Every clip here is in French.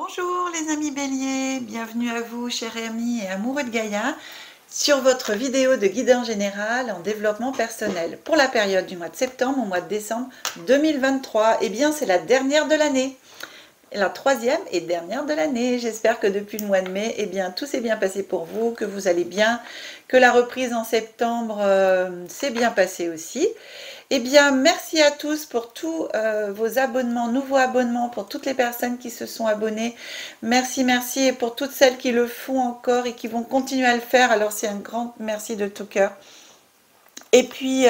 Bonjour les amis béliers, bienvenue à vous chers amis et amoureux de Gaïa sur votre vidéo de guidance générale en développement personnel pour la période du mois de septembre au mois de décembre 2023. Eh bien c'est la dernière de l'année, la troisième et dernière de l'année. J'espère que depuis le mois de mai, eh bien tout s'est bien passé pour vous, que vous allez bien, que la reprise en septembre s'est bien passée aussi. Eh bien, merci à tous pour tous vos abonnements, nouveaux abonnements, pour toutes les personnes qui se sont abonnées. Merci, merci. Et pour toutes celles qui le font encore et qui vont continuer à le faire, alors c'est un grand merci de tout cœur. Et puis,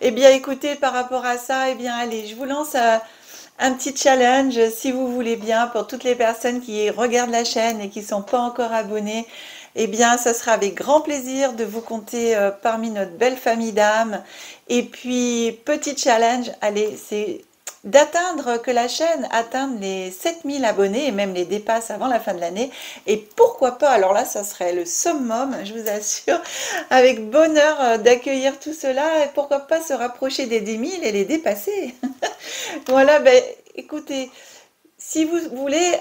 eh bien, écoutez, par rapport à ça, eh bien, allez, je vous lance un petit challenge, si vous voulez bien, pour toutes les personnes qui regardent la chaîne et qui ne sont pas encore abonnées. Eh bien, ça sera avec grand plaisir de vous compter parmi notre belle famille d'âmes. Et puis, petit challenge, allez, c'est d'atteindre, que la chaîne atteigne les 7000 abonnés et même les dépasse avant la fin de l'année. Et pourquoi pas, alors là, ça serait le summum, je vous assure, avec bonheur d'accueillir tout cela. Et pourquoi pas se rapprocher des 10 000 et les dépasser. Voilà, ben écoutez, si vous voulez,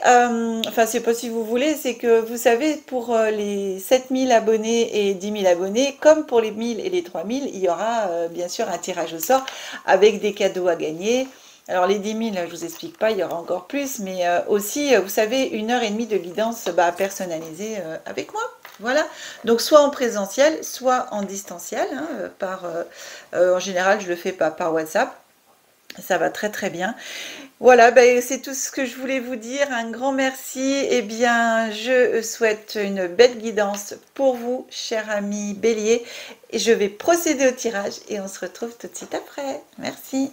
enfin c'est pas si vous voulez, c'est que vous savez, pour les 7000 abonnés et 10 000 abonnés, comme pour les 1000 et les 3000, il y aura bien sûr un tirage au sort avec des cadeaux à gagner. Alors les 10 000, je vous explique pas, il y aura encore plus, mais aussi, vous savez, 1h30 de guidance personnalisée avec moi. Voilà, donc soit en présentiel, soit en distanciel, hein, en général je le fais pas par WhatsApp. Ça va très très bien. Voilà, ben, c'est tout ce que je voulais vous dire. Un grand merci. Eh bien, je souhaite une belle guidance pour vous, chers amis bélier. Et je vais procéder au tirage et on se retrouve tout de suite après. Merci.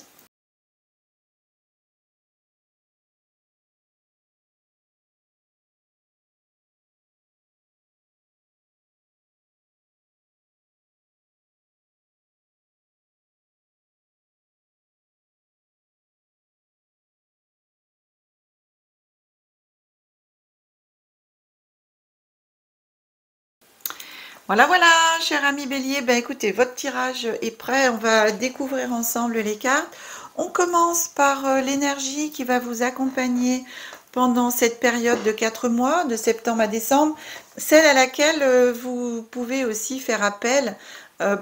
Voilà, voilà, chers amis bélier. Ben, écoutez, votre tirage est prêt. On va découvrir ensemble les cartes. On commence par l'énergie qui va vous accompagner pendant cette période de 4 mois, de septembre à décembre, celle à laquelle vous pouvez aussi faire appel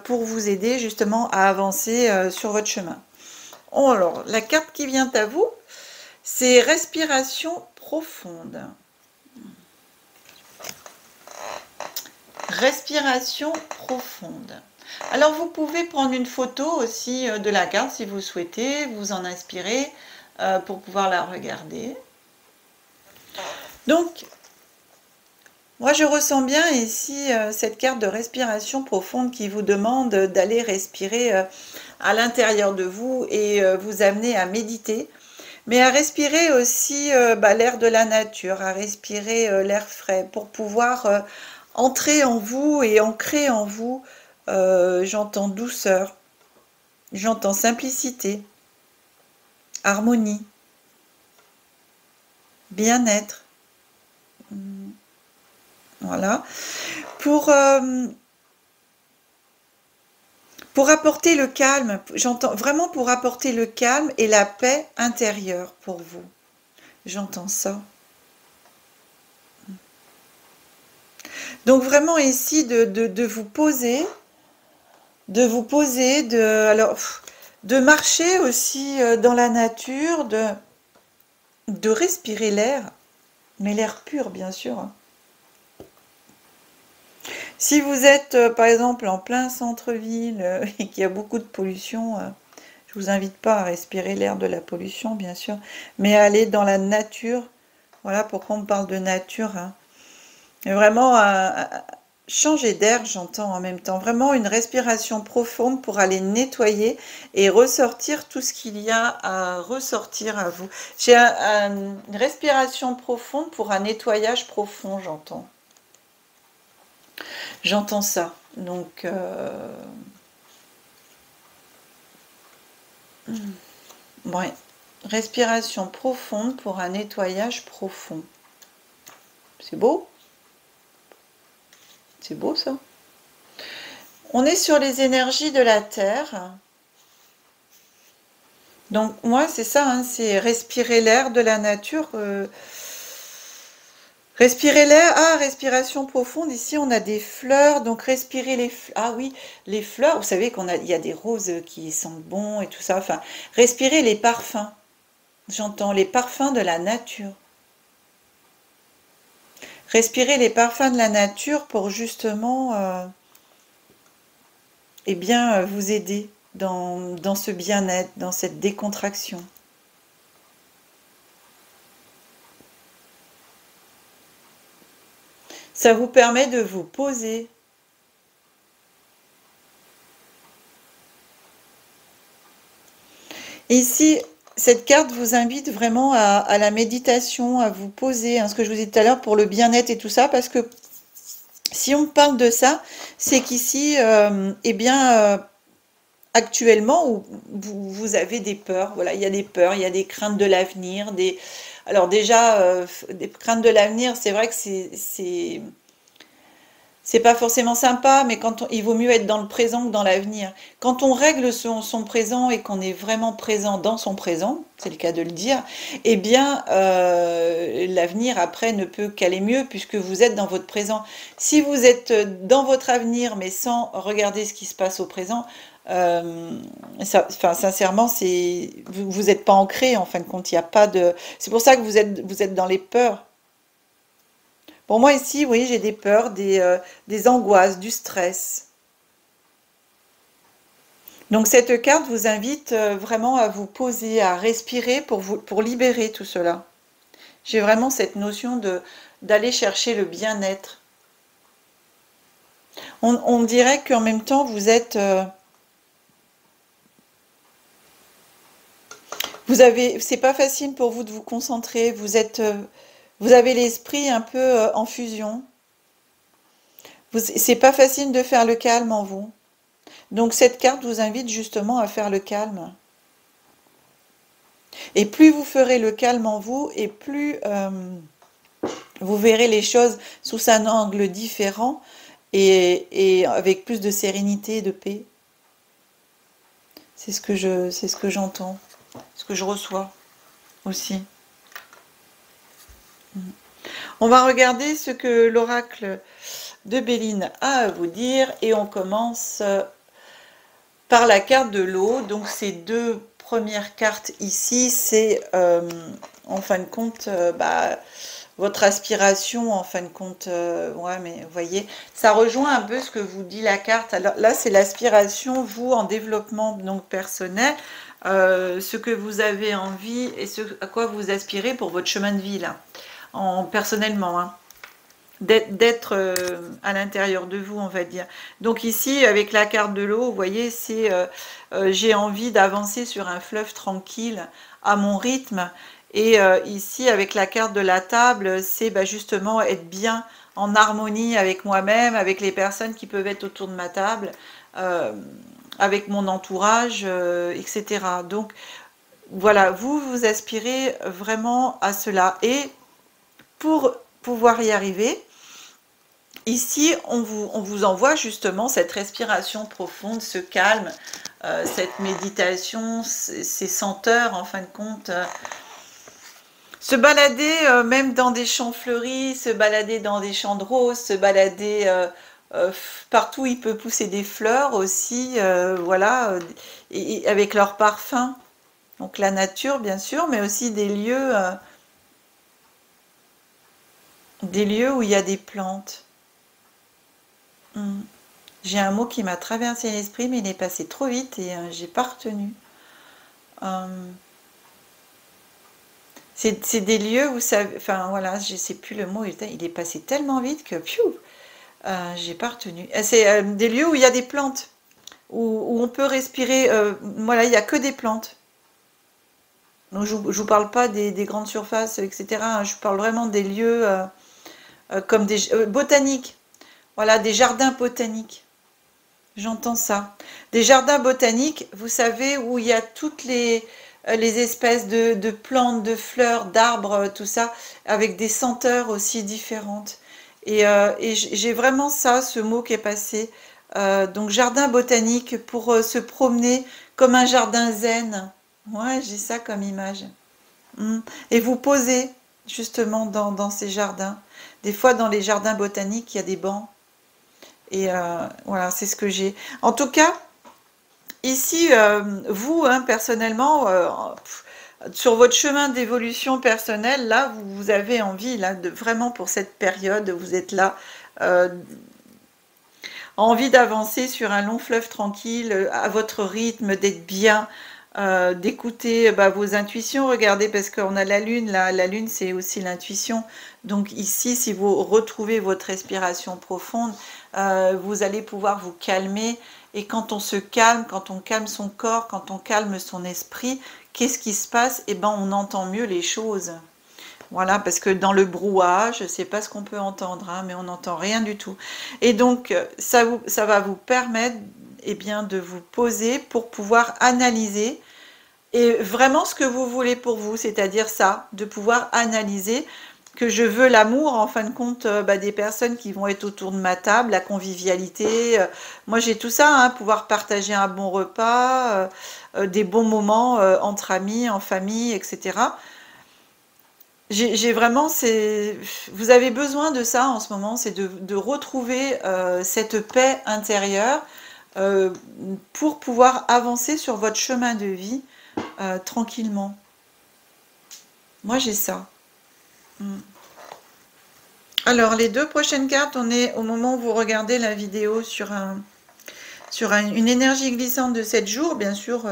pour vous aider justement à avancer sur votre chemin. Oh, alors, la carte qui vient à vous, c'est respiration profonde. Respiration profonde. Alors vous pouvez prendre une photo aussi de la carte si vous souhaitez, vous en inspirer pour pouvoir la regarder. Donc, moi je ressens bien ici cette carte de respiration profonde qui vous demande d'aller respirer à l'intérieur de vous et vous amener à méditer, mais à respirer aussi l'air de la nature, à respirer l'air frais pour pouvoir entrer en vous et ancrer en vous. J'entends douceur, j'entends simplicité, harmonie, bien-être. Voilà. Pour, euh, pour apporter le calme, j'entends vraiment pour apporter le calme et la paix intérieure pour vous. J'entends ça. Donc vraiment ici de vous poser, alors, de marcher aussi dans la nature, de respirer l'air, mais l'air pur bien sûr. Si vous êtes par exemple en plein centre-ville et qu'il y a beaucoup de pollution, je vous invite pas à respirer l'air de la pollution bien sûr, mais à aller dans la nature. Voilà pourquoi on parle de nature, hein. Et vraiment changer d'air, j'entends en même temps. Vraiment une respiration profonde pour aller nettoyer et ressortir tout ce qu'il y a à ressortir à vous. J'ai une respiration profonde pour un nettoyage profond, j'entends. J'entends ça. Donc, ouais. Respiration profonde pour un nettoyage profond. C'est beau? C'est beau ça? On est sur les énergies de la Terre. Donc moi c'est ça, hein, c'est respirer l'air de la nature. Respirez l'air. Ah, respiration profonde. Ici, on a des fleurs. Donc, respirez les fleurs. Ah oui, les fleurs. Vous savez il y a des roses qui sentent bon et tout ça. Enfin, respirez les parfums. J'entends les parfums de la nature. Respirez les parfums de la nature pour justement eh bien, vous aider dans ce bien-être, dans cette décontraction. Ça vous permet de vous poser. Ici, cette carte vous invite vraiment à la méditation, à vous poser, hein, ce que je vous disais tout à l'heure pour le bien-être et tout ça, parce que si on parle de ça, c'est qu'ici, eh bien, actuellement, vous avez des peurs, voilà, il y a des peurs, il y a des craintes de l'avenir, alors déjà, des craintes de l'avenir, c'est vrai que c'est pas forcément sympa, mais il vaut mieux être dans le présent que dans l'avenir. Quand on règle son présent et qu'on est vraiment présent dans son présent, c'est le cas de le dire, eh bien, l'avenir après ne peut qu'aller mieux puisque vous êtes dans votre présent. Si vous êtes dans votre avenir mais sans regarder ce qui se passe au présent, enfin, sincèrement, vous n'êtes pas ancré en fin de compte. Il y a pas de. C'est pour ça que vous êtes dans les peurs. Pour moi ici, oui, j'ai des peurs, des angoisses, du stress. Donc cette carte vous invite vraiment à vous poser, à respirer pour libérer tout cela. J'ai vraiment cette notion d'aller chercher le bien-être. On dirait qu'en même temps vous êtes... c'est pas facile pour vous de vous concentrer, vous avez l'esprit un peu en fusion. C'est pas facile de faire le calme en vous. Donc cette carte vous invite justement à faire le calme. Et plus vous ferez le calme en vous, et plus vous verrez les choses sous un angle différent et avec plus de sérénité et de paix. C'est ce que j'entends, ce que je reçois aussi. On va regarder ce que l'oracle de Béline a à vous dire et on commence par la carte de l'eau. Donc ces deux premières cartes ici, c'est en fin de compte votre aspiration, en fin de compte, ouais, mais vous voyez, ça rejoint un peu ce que vous dit la carte. Alors là, c'est l'aspiration, vous, en développement donc personnel, ce que vous avez envie et ce à quoi vous aspirez pour votre chemin de vie, là, personnellement, hein. D'être à l'intérieur de vous, on va dire. Donc ici, avec la carte de l'eau, vous voyez, c'est j'ai envie d'avancer sur un fleuve tranquille à mon rythme. Et ici, avec la carte de la table, c'est justement être bien en harmonie avec moi-même, avec les personnes qui peuvent être autour de ma table, avec mon entourage, etc. Donc voilà, vous aspirez vraiment à cela. Et pour pouvoir y arriver, ici, on vous envoie justement cette respiration profonde, ce calme, cette méditation, ces senteurs, en fin de compte. Se balader même dans des champs fleuris, se balader dans des champs de roses, se balader partout où il peut pousser des fleurs aussi, voilà, et avec leur parfum. Donc la nature, bien sûr, mais aussi des lieux où il y a des plantes. J'ai un mot qui m'a traversé l'esprit, mais il est passé trop vite et j'ai pas retenu. C'est des lieux où ça... Enfin voilà, je sais plus le mot, il est passé tellement vite que... j'ai pas retenu. C'est des lieux où il y a des plantes, où on peut respirer... voilà, il n'y a que des plantes. Donc je vous parle pas des grandes surfaces, etc. Je parle vraiment des lieux comme des... botaniques. Voilà, des jardins botaniques. J'entends ça. Des jardins botaniques, vous savez, où il y a toutes les espèces de plantes, de fleurs, d'arbres, tout ça, avec des senteurs aussi différentes. Et j'ai vraiment ça, ce mot qui est passé. Donc jardin botanique pour se promener comme un jardin zen. Ouais, j'ai ça comme image. Et vous posez. justement dans ces jardins. Des fois, dans les jardins botaniques, il y a des bancs. Et voilà, c'est ce que j'ai. En tout cas, ici, vous, hein, personnellement, sur votre chemin d'évolution personnelle, là, vous avez envie, là, de vraiment pour cette période, vous êtes là, euh, envie d'avancer sur un long fleuve tranquille, à votre rythme, d'être bien, d'écouter bah, vos intuitions. Regardez, parce qu'on a la lune, là, la lune, c'est aussi l'intuition. Donc ici, si vous retrouvez votre respiration profonde, vous allez pouvoir vous calmer. Et quand on se calme, quand on calme son corps, quand on calme son esprit, qu'est-ce qui se passe? Eh ben, on entend mieux les choses. Voilà, parce que dans le brouhaha, je ne sais pas ce qu'on peut entendre, hein, mais on n'entend rien du tout. Et donc, ça va vous permettre eh bien, de vous poser pour pouvoir analyser et vraiment ce que vous voulez pour vous, c'est-à-dire ça, de pouvoir analyser que je veux l'amour, en fin de compte, bah, des personnes qui vont être autour de ma table, la convivialité. Moi, j'ai tout ça, hein, pouvoir partager un bon repas, des bons moments entre amis, en famille, etc. J'ai vraiment, vous avez besoin de ça en ce moment, c'est de retrouver cette paix intérieure euh, pour pouvoir avancer sur votre chemin de vie tranquillement. Moi, j'ai ça. Mm. Alors, les deux prochaines cartes, on est au moment où vous regardez la vidéo une énergie glissante de 7 jours. Bien sûr,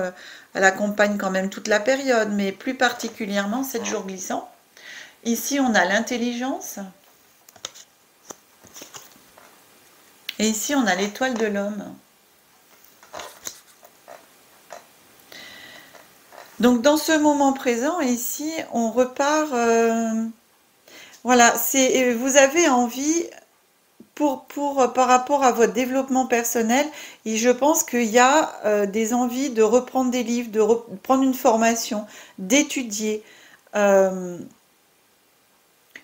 elle accompagne quand même toute la période, mais plus particulièrement 7 jours glissants. Ici, on a l'intelligence. Et ici, on a l'étoile de l'homme. Donc, dans ce moment présent, ici, on repart... voilà, vous avez envie, par rapport à votre développement personnel, et je pense qu'il y a des envies de reprendre des livres, de reprendre une formation, d'étudier, euh,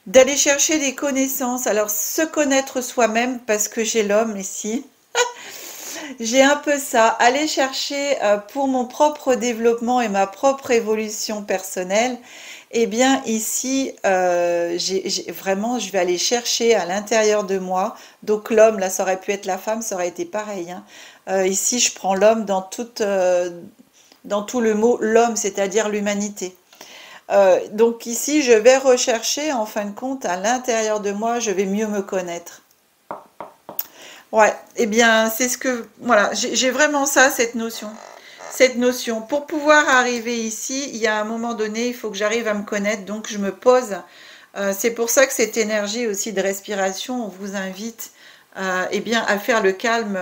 d'aller chercher des connaissances. Alors, se connaître soi-même, parce que j'ai l'homme ici. J'ai un peu ça, aller chercher pour mon propre développement et ma propre évolution personnelle. Eh bien, ici, vraiment, je vais aller chercher à l'intérieur de moi. Donc, l'homme, là, ça aurait pu être la femme, ça aurait été pareil, hein. Ici, je prends l'homme dans tout le mot l'homme, c'est-à-dire l'humanité. Donc, ici, je vais rechercher, en fin de compte, à l'intérieur de moi, je vais mieux me connaître. Ouais, eh bien, c'est ce que... Voilà, j'ai vraiment ça, cette notion. Cette notion. Pour pouvoir arriver ici, il y a un moment donné, il faut que j'arrive à me connaître, donc je me pose. C'est pour ça que cette énergie aussi de respiration, on vous invite eh bien, à faire le calme,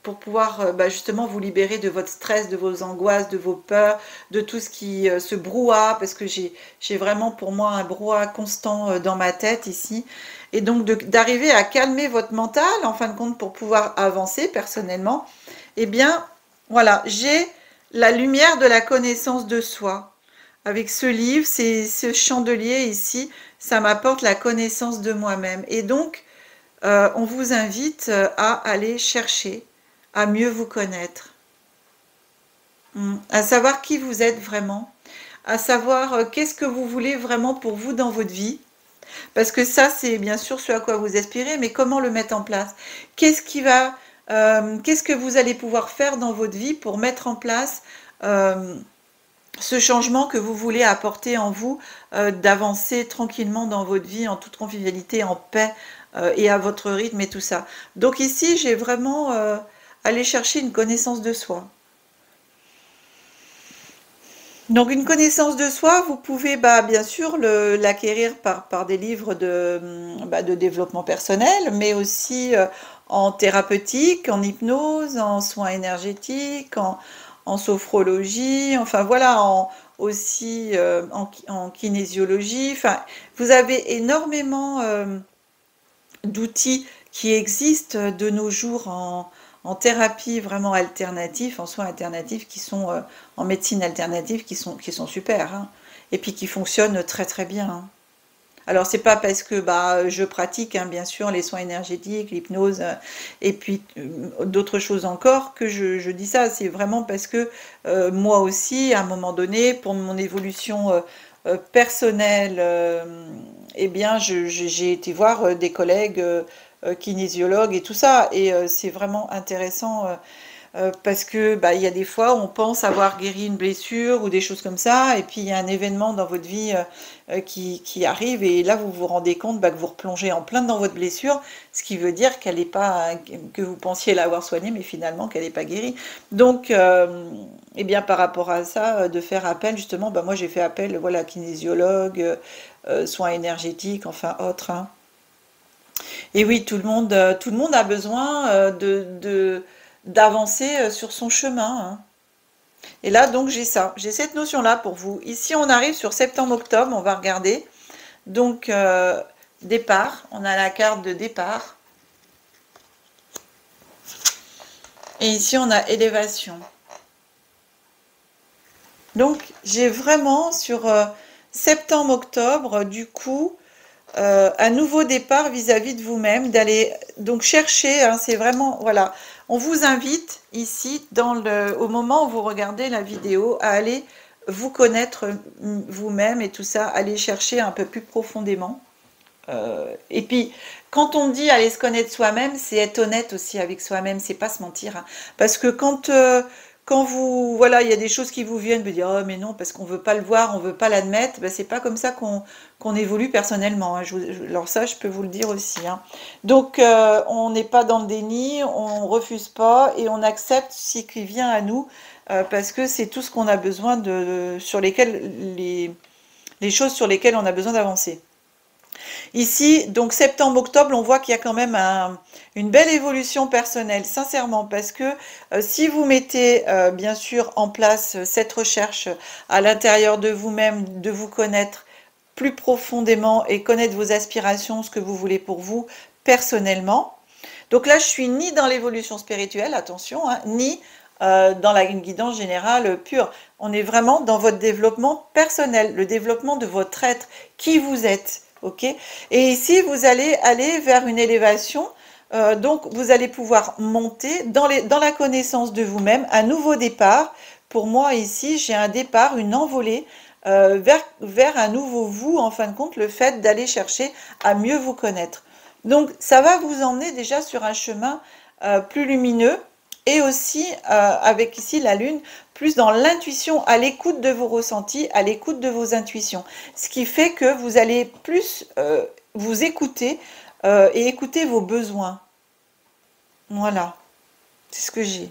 pour pouvoir bah, justement vous libérer de votre stress, de vos angoisses, de vos peurs, de tout ce qui se brouhaha, parce que j'ai vraiment pour moi un brouhaha constant dans ma tête ici. Et donc d'arriver à calmer votre mental, en fin de compte, pour pouvoir avancer personnellement, eh bien, voilà, j'ai la lumière de la connaissance de soi. Avec ce livre, c'est ce chandelier ici, ça m'apporte la connaissance de moi-même. Et donc, on vous invite à aller chercher, à mieux vous connaître, à savoir qui vous êtes vraiment, à savoir qu'est-ce que vous voulez vraiment pour vous dans votre vie. Parce que ça, c'est bien sûr ce à quoi vous aspirez, mais comment le mettre en place? Qu'est-ce que vous allez pouvoir faire dans votre vie pour mettre en place euh, ce changement que vous voulez apporter en vous, d'avancer tranquillement dans votre vie, en toute convivialité, en paix, et à votre rythme et tout ça. Donc ici, j'ai vraiment allé chercher une connaissance de soi. Donc une connaissance de soi, vous pouvez bah, bien sûr l'acquérir par des livres de développement personnel, mais aussi en thérapeutique, en hypnose, en soins énergétiques, en sophrologie, enfin voilà, aussi en kinésiologie. Enfin, vous avez énormément d'outils qui existent de nos jours en thérapie vraiment alternative, en soins alternatifs qui sont en médecine alternative qui sont super, hein, et puis qui fonctionnent très très bien, hein. Alors c'est pas parce que bah, je pratique hein, bien sûr les soins énergétiques, l'hypnose et puis d'autres choses encore que je dis ça, c'est vraiment parce que moi aussi à un moment donné pour mon évolution personnel, eh bien, j'ai été voir des collègues kinésiologues et tout ça, et c'est vraiment intéressant. Parce que bah, il y a des fois on pense avoir guéri une blessure ou des choses comme ça, et puis il y a un événement dans votre vie qui arrive, et là vous vous rendez compte bah, que vous replongez en plein dans votre blessure, ce qui veut dire qu'elle n'est pas, que vous pensiez l'avoir soignée, mais finalement qu'elle n'est pas guérie. Donc, eh bien par rapport à ça, de faire appel justement, bah, moi j'ai fait appel, voilà, kinésiologue, soins énergétiques, enfin autres. Hein. Et oui, tout le monde a besoin d'avancer sur son chemin. Hein. Et là, donc, j'ai cette notion-là pour vous. Ici, on arrive sur septembre-octobre, on va regarder. Donc, départ, on a la carte de départ. Et ici, on a élévation. Donc, j'ai vraiment sur septembre-octobre, du coup, un nouveau départ vis-à-vis de vous-même, d'aller donc chercher, hein, c'est vraiment, voilà, on vous invite ici, au moment où vous regardez la vidéo, à aller vous connaître vous-même et tout ça, aller chercher un peu plus profondément. Et puis, quand on dit aller se connaître soi-même, c'est être honnête aussi avec soi-même, c'est pas se mentir. Hein. Parce que quand vous, voilà, il y a des choses qui vous viennent, vous dire, oh mais non, parce qu'on veut pas le voir, on veut pas l'admettre, ben, c'est pas comme ça qu'on évolue personnellement. Hein. Alors ça, je peux vous le dire aussi. Hein. Donc, on n'est pas dans le déni, on refuse pas et on accepte ce qui vient à nous, parce que c'est tout ce qu'on a besoin sur lesquels, les choses sur lesquelles on a besoin d'avancer. Ici, donc septembre-octobre, on voit qu'il y a quand même une belle évolution personnelle, sincèrement, parce que si vous mettez bien sûr en place cette recherche à l'intérieur de vous-même, de vous connaître plus profondément et connaître vos aspirations, ce que vous voulez pour vous personnellement. Donc là, je suis ni dans l'évolution spirituelle, attention, hein, ni dans une guidance générale pure. On est vraiment dans votre développement personnel, le développement de votre être, qui vous êtes. Ok. Et ici, vous allez aller vers une élévation. Donc, vous allez pouvoir monter dans la connaissance de vous-même, un nouveau départ. Pour moi, ici, j'ai un départ, une envolée vers un nouveau vous, en fin de compte, le fait d'aller chercher à mieux vous connaître. Donc, ça va vous emmener déjà sur un chemin plus lumineux, et aussi, avec ici la lune, plus dans l'intuition, à l'écoute de vos ressentis, à l'écoute de vos intuitions. Ce qui fait que vous allez plus vous écouter et écouter vos besoins. Voilà, c'est ce que j'ai.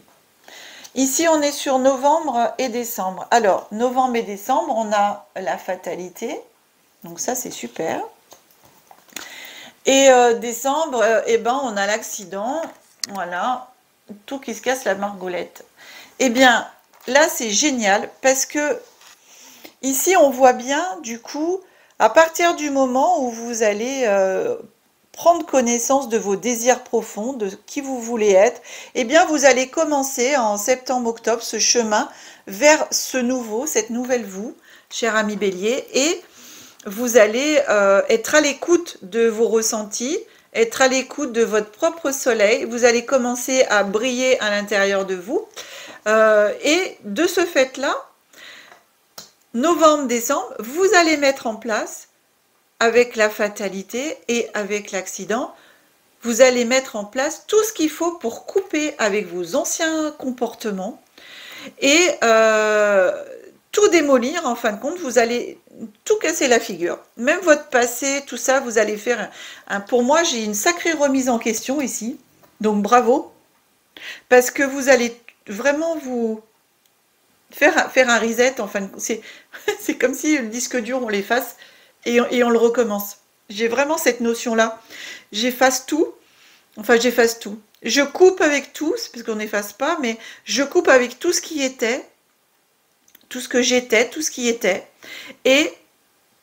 Ici, on est sur novembre et décembre. Alors, novembre et décembre, on a la fatalité. Donc ça, c'est super. Et décembre, eh ben, on a l'accident. Voilà, tout qui se casse la margolette. Eh bien, là, c'est génial parce que ici, on voit bien, du coup, à partir du moment où vous allez prendre connaissance de vos désirs profonds, de qui vous voulez être, eh bien, vous allez commencer en septembre-octobre ce chemin vers cette nouvelle vous, cher ami Bélier, et vous allez être à l'écoute de vos ressentis, être à l'écoute de votre propre soleil, vous allez commencer à briller à l'intérieur de vous, et de ce fait-là, novembre-décembre, vous allez mettre en place, avec la fatalité et avec l'accident, vous allez mettre en place tout ce qu'il faut pour couper avec vos anciens comportements et tout démolir. En fin de compte, vous allez tout casser la figure. Même votre passé, tout ça, vous allez faire pour moi, j'ai une sacrée remise en question ici. Donc bravo. Parce que vous allez vraiment vous faire un reset. Enfin, c'est comme si le disque dur, on l'efface et on le recommence. J'ai vraiment cette notion-là. J'efface tout. Enfin, j'efface tout. Je coupe avec tout, parce qu'on n'efface pas, mais je coupe avec tout ce qui était, tout ce que j'étais, tout ce qui était, et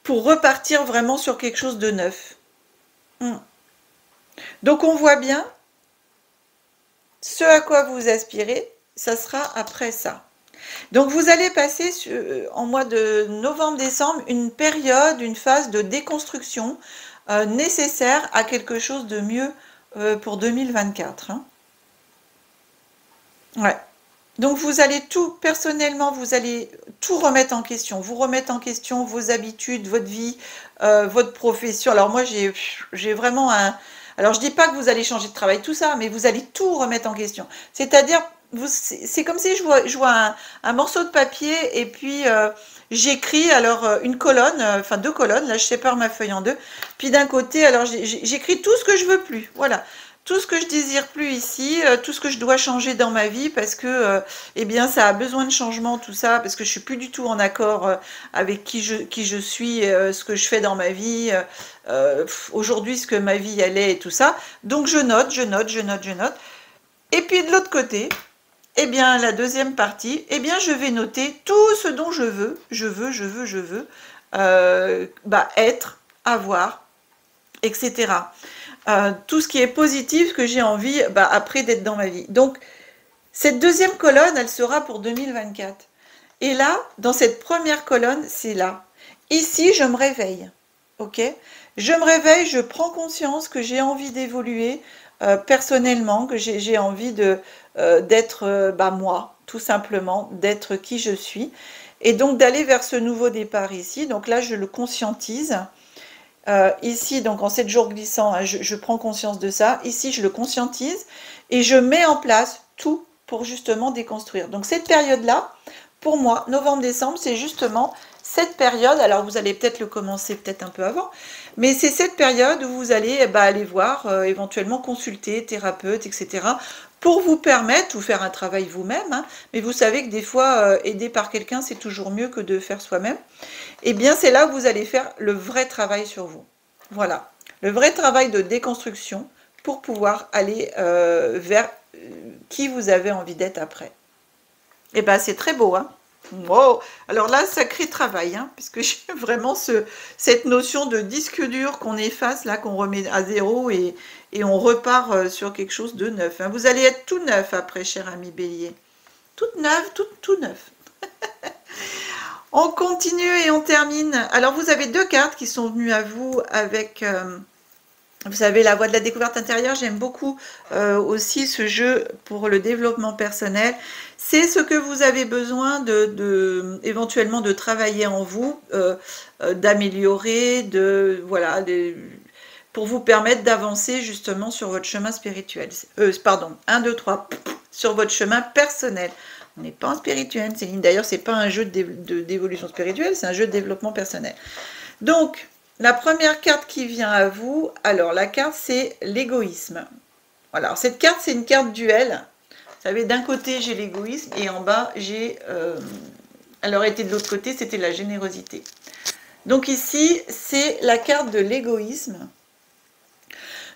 pour repartir vraiment sur quelque chose de neuf. Donc, on voit bien ce à quoi vous aspirez, ça sera après ça. Donc vous allez passer en mois de novembre-décembre une période, une phase de déconstruction nécessaire à quelque chose de mieux pour 2024. Hein. Ouais. Donc vous allez tout, personnellement, vous allez tout remettre en question. Vous remettre en question vos habitudes, votre vie, votre profession. Alors moi, j'ai vraiment un... Alors je dis pas que vous allez changer de travail, tout ça, mais vous allez tout remettre en question. C'est-à-dire, c'est comme si je vois un morceau de papier et puis j'écris alors une colonne, enfin deux colonnes, là je sépare ma feuille en deux. Puis d'un côté, alors j'écris tout ce que je veux plus. Voilà. Tout ce que je désire plus ici, tout ce que je dois changer dans ma vie parce que eh bien ça a besoin de changement tout ça parce que je suis plus du tout en accord avec qui je suis, ce que je fais dans ma vie, aujourd'hui ce que ma vie elle est et tout ça. Donc je note, je note, je note, je note. Et puis de l'autre côté, eh bien la deuxième partie, eh bien je vais noter tout ce dont je veux, être, avoir, etc. Tout ce qui est positif que j'ai envie après d'être dans ma vie. Donc, cette deuxième colonne, elle sera pour 2024. Et là, dans cette première colonne, c'est là. Ici, je me réveille. Ok? Je me réveille, je prends conscience que j'ai envie d'évoluer personnellement, que j'ai envie d'être moi, tout simplement, d'être qui je suis. Et donc, d'aller vers ce nouveau départ ici. Donc là, je le conscientise. Ici, donc en 7 jours glissants, hein, je prends conscience de ça. Ici, je le conscientise et je mets en place tout pour justement déconstruire. Donc cette période-là, pour moi, novembre-décembre, c'est justement cette période. Alors vous allez peut-être le commencer peut-être un peu avant, mais c'est cette période où vous allez aller voir, éventuellement consulter, thérapeute, etc. pour vous permettre, ou faire un travail vous-même, hein, mais vous savez que des fois, aider par quelqu'un, c'est toujours mieux que de faire soi-même. Eh bien, c'est là où vous allez faire le vrai travail sur vous. Voilà, le vrai travail de déconstruction pour pouvoir aller vers qui vous avez envie d'être après. Eh bien, c'est très beau, hein. Wow. Alors là, sacré travail, hein, puisque j'ai vraiment cette notion de disque dur qu'on efface, là, qu'on remet à zéro et on repart sur quelque chose de neuf. Hein. Vous allez être tout neuf après, cher ami Bélier. Toute neuve, tout neuf. On continue et on termine. Alors, vous avez deux cartes qui sont venues à vous avec, vous savez, la voie de la découverte intérieure. J'aime beaucoup aussi ce jeu pour le développement personnel. C'est ce que vous avez besoin éventuellement de travailler en vous, d'améliorer, voilà, pour vous permettre d'avancer justement sur votre chemin spirituel. Pardon, 1, 2, 3, sur votre chemin personnel. On n'est pas en spirituel, Céline. D'ailleurs, c'est pas un jeu d'évolution spirituelle, c'est un jeu de développement personnel. Donc, la première carte qui vient à vous, alors la carte, c'est l'égoïsme. Voilà, alors, cette carte, c'est une carte duel. Vous savez, d'un côté, j'ai l'égoïsme et en bas, j'ai... elle aurait été de l'autre côté, c'était la générosité. Donc ici, c'est la carte de l'égoïsme.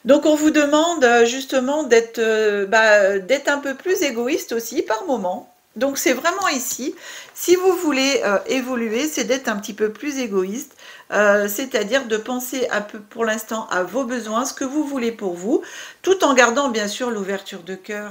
Donc on vous demande justement d'être un peu plus égoïste aussi par moment. Donc c'est vraiment ici, si vous voulez évoluer, c'est d'être un petit peu plus égoïste, c'est-à-dire de penser un peu pour l'instant à vos besoins, ce que vous voulez pour vous, tout en gardant bien sûr l'ouverture de cœur.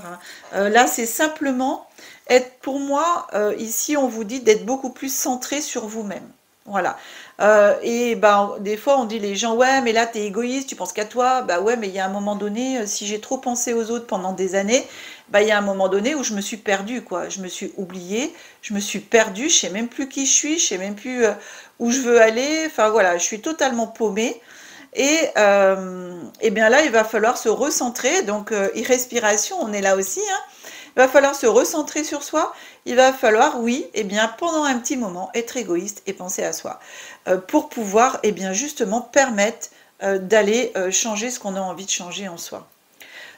Hein. Là c'est simplement être, pour moi, ici on vous dit d'être beaucoup plus centré sur vous-même. Voilà. Des fois on dit les gens, ouais mais là t'es égoïste, tu penses qu'à toi. Bah ouais, mais il y a un moment donné, si j'ai trop pensé aux autres pendant des années, il y a un moment donné où je me suis perdue, quoi. Je me suis oubliée, je me suis perdue, je sais même plus qui je suis, je sais même plus où je veux aller. Enfin voilà, je suis totalement paumée. Et bien là, il va falloir se recentrer. Donc, e-respiration, on est là aussi. Hein. Il va falloir se recentrer sur soi. Il va falloir, oui, pendant un petit moment, être égoïste et penser à soi. Pour pouvoir, justement, permettre d'aller changer ce qu'on a envie de changer en soi.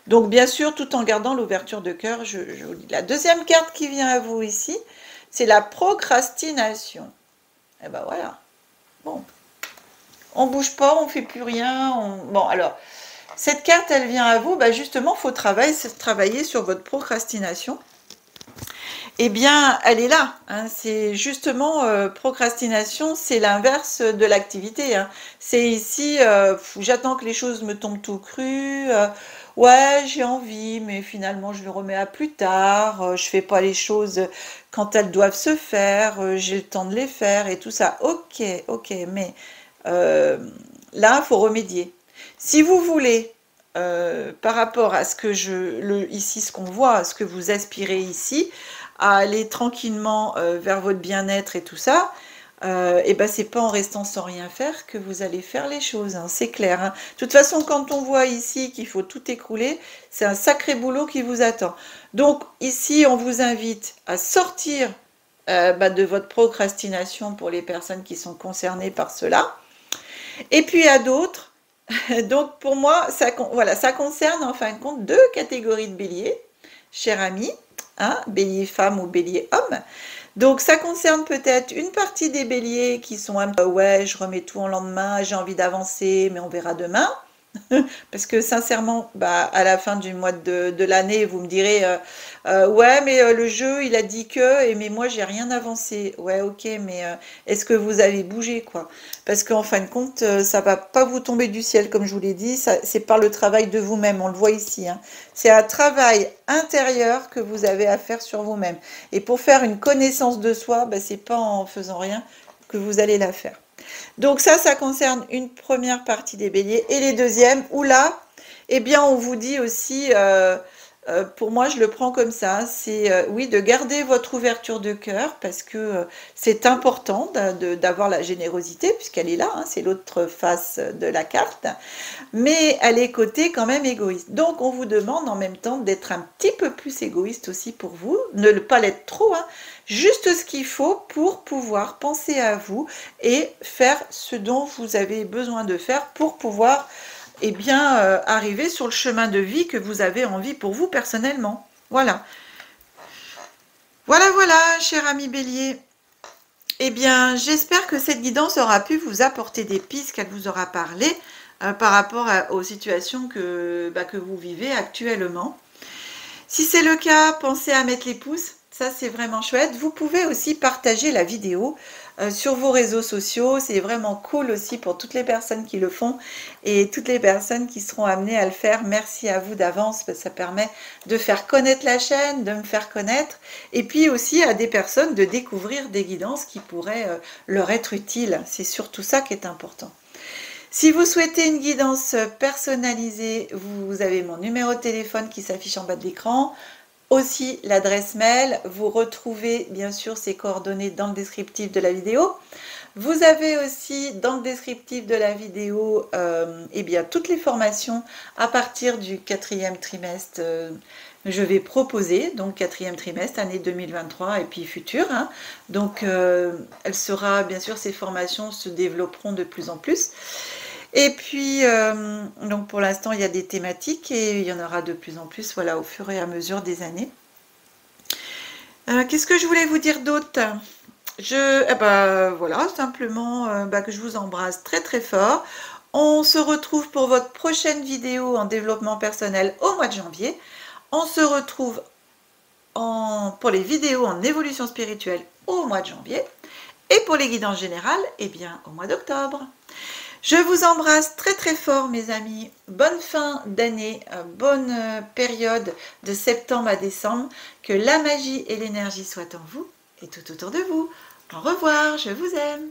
Donc, bien sûr, tout en gardant l'ouverture de cœur, je vous dis. La deuxième carte qui vient à vous ici, c'est la procrastination. Et ben voilà. Bon. On bouge pas, on fait plus rien. Bon, alors, cette carte, elle vient à vous, justement, il faut travailler sur votre procrastination. Eh bien, elle est là. Hein. C'est justement, procrastination, c'est l'inverse de l'activité. Hein. C'est ici, j'attends que les choses me tombent tout cru. Ouais, j'ai envie, mais finalement, je le remets à plus tard. Je fais pas les choses quand elles doivent se faire. J'ai le temps de les faire et tout ça. Ok, mais là, il faut remédier. Si vous voulez, par rapport à ce que ici, ce qu'on voit, ce que vous aspirez ici, à aller tranquillement vers votre bien-être et tout ça, et ben c'est pas en restant sans rien faire que vous allez faire les choses, hein, c'est clair, hein. De toute façon, quand on voit ici qu'il faut tout écrouler, c'est un sacré boulot qui vous attend. Donc ici, on vous invite à sortir de votre procrastination pour les personnes qui sont concernées par cela. Et puis à d'autres, donc pour moi, voilà, ça concerne en fin de compte deux catégories de béliers, cher ami, hein, bélier femme ou bélier homme. Donc ça concerne peut-être une partie des béliers qui sont un peu ouais, je remets tout en lendemain, j'ai envie d'avancer, mais on verra demain. Parce que sincèrement, à la fin du mois de l'année, vous me direz ouais, mais le jeu, il a dit que, mais moi, j'ai rien avancé. Ouais, ok, mais est-ce que vous avez bougé, quoi? Parce qu'en fin de compte, ça va pas vous tomber du ciel, comme je vous l'ai dit, c'est par le travail de vous-même, on le voit ici, hein. C'est un travail intérieur que vous avez à faire sur vous-même. Et pour faire une connaissance de soi, c'est pas en faisant rien que vous allez la faire. Donc ça concerne une première partie des béliers. Et les deuxièmes, où là, eh bien, on vous dit aussi, pour moi, je le prends comme ça, c'est oui, de garder votre ouverture de cœur, parce que c'est important d'avoir la générosité, puisqu'elle est là, hein, c'est l'autre face de la carte, mais elle est côté quand même égoïste. Donc, on vous demande en même temps d'être un petit peu plus égoïste aussi pour vous, ne pas l'être trop, hein, juste ce qu'il faut pour pouvoir penser à vous et faire ce dont vous avez besoin de faire pour pouvoir arriver sur le chemin de vie que vous avez envie pour vous personnellement. Voilà. Voilà, cher ami Bélier. Eh bien, j'espère que cette guidance aura pu vous apporter des pistes, qu'elle vous aura parlé par rapport aux situations que vous vivez actuellement. Si c'est le cas, pensez à mettre les pouces. Ça, c'est vraiment chouette. Vous pouvez aussi partager la vidéo sur vos réseaux sociaux. C'est vraiment cool aussi pour toutes les personnes qui le font et toutes les personnes qui seront amenées à le faire. Merci à vous d'avance, parce que ça permet de faire connaître la chaîne, de me faire connaître, et puis aussi à des personnes de découvrir des guidances qui pourraient leur être utiles. C'est surtout ça qui est important. Si vous souhaitez une guidance personnalisée, vous avez mon numéro de téléphone qui s'affiche en bas de l'écran, aussi l'adresse mail. Vous retrouvez bien sûr ces coordonnées dans le descriptif de la vidéo. Vous avez aussi dans le descriptif de la vidéo toutes les formations à partir du 4e trimestre. Je vais proposer, donc 4e trimestre, année 2023 et puis future, hein. Donc elle sera, bien sûr, ces formations se développeront de plus en plus. Et puis, donc pour l'instant, il y a des thématiques et il y en aura de plus en plus, voilà, au fur et à mesure des années. Qu'est-ce que je voulais vous dire d'autre? Voilà, simplement que je vous embrasse très très fort. On se retrouve pour votre prochaine vidéo en développement personnel au mois de janvier. On se retrouve pour les vidéos en évolution spirituelle au mois de janvier. Et pour les guidances générales, au mois d'octobre. Je vous embrasse très très fort, mes amis. Bonne fin d'année, bonne période de septembre à décembre. Que la magie et l'énergie soient en vous et tout autour de vous. Au revoir, je vous aime.